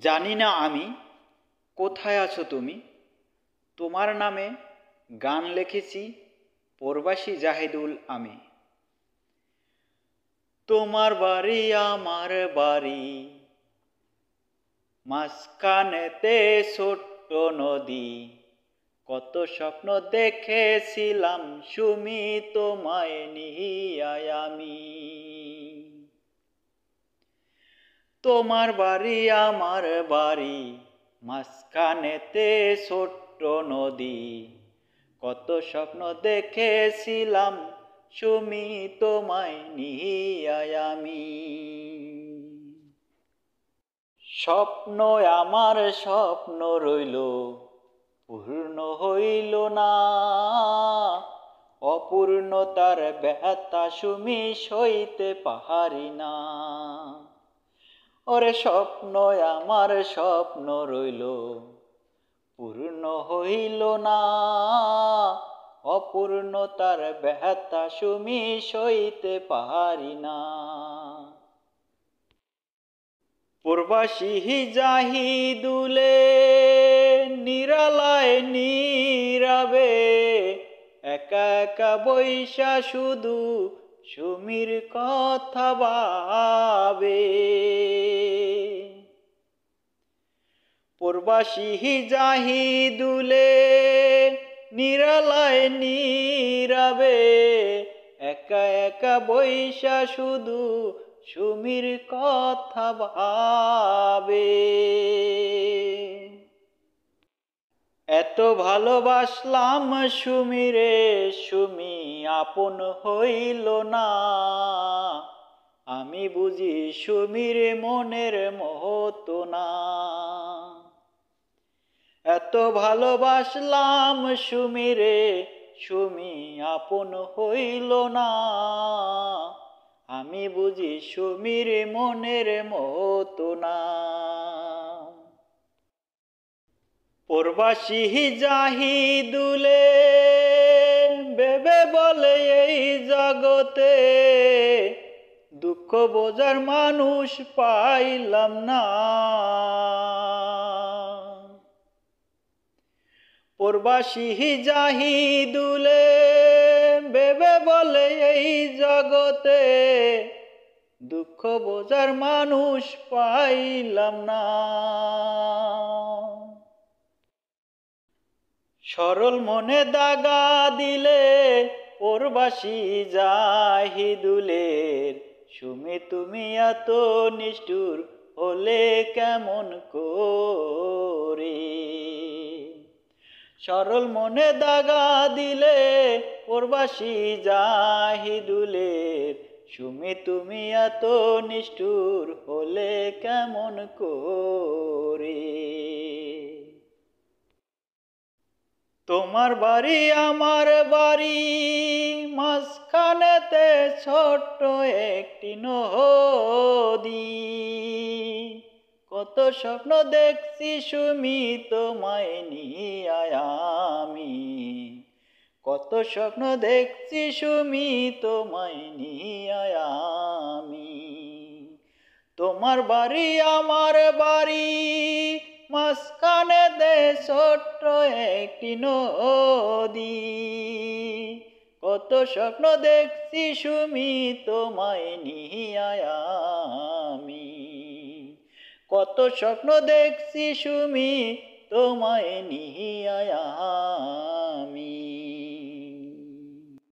জানি না আমি কোথায় আছো তুমি, তোমার নামে গান লিখেছি প্রবাসী জাহিদুল আমি। তোমার বাড়ি আমার বাড়ি, মাঝখানেতে ছোট্ট নদী। কত স্বপ্ন দেখেছিলাম সুমি তোমায় নিয়ায় আমি। তোমার বাড়ি আমার বাড়ি, মাঝখানেতে ছোট্ট নদী। কত স্বপ্ন দেখেছিলাম সুমি তোমায় নিয়ায় আমি। স্বপ্ন আমার স্বপ্ন রইল, পূর্ণ হইল না। অপূর্ণতার ব্যথা সুমি সইতে পারি না। ওরে স্বপ্ন আমার স্বপ্ন রইল, পূর্ণ হইল না। অপূর্ণতার ব্যথা সুমি সইতে পারি না। প্রবাসী জাহিদুলে নিরালায় নীরবে, একা একা বৈশা শুধু সুমির কথা ভাবে। প্রবাসী জাহিদুলে নিরালায় নীরবে, একা একা বৈশা শুধু সুমির কথা ভাবে। এত ভালোবাসলাম সুমিরে, সুমি আপন হইল না। আমি বুঝি সুমির মনের মতো না। এত ভালোবাসলাম সুমিরে, সুমি আপন হইল না। আমি বুঝি সুমির মনের মতো না। প্রবাসী জাহিদুলে ভেবে বলে এই জগতে, দুঃখ বোঝার মানুষ পাইলাম না। প্রবাসী জাহিদুলে ভেবে বলে এই জগতে, দুঃখ বোঝার মানুষ পাইলাম না। সরল মনে দাগা দিলে প্রবাসী জাহিদুলের, সুমি তুমি এত নিষ্ঠুর হলে কেমন করে। সরল মনে দাগা দিলে প্রবাসী জাহিদুলের, সুমি তুমি এত নিষ্ঠুর হলে কেমন করে। তোমার বাড়ি আমার বাড়ি, মাঝখানেতে ছোট্ট একটি নদী। কত স্বপ্ন দেখছি সুমি তোমায় নিয়ায় আমি। কত স্বপ্ন দেখছি সুমি তোমায় নিয়ায় আমি। তোমার বাড়ি আমার বাড়ি, মাঝখানেতে ছোট্ট একটি নদী। কত স্বপ্ন দেখছি সুমি তোমায় নিয়ায় আমি। কত স্বপ্ন দেখছি সুমি তোমায় নিয়ায়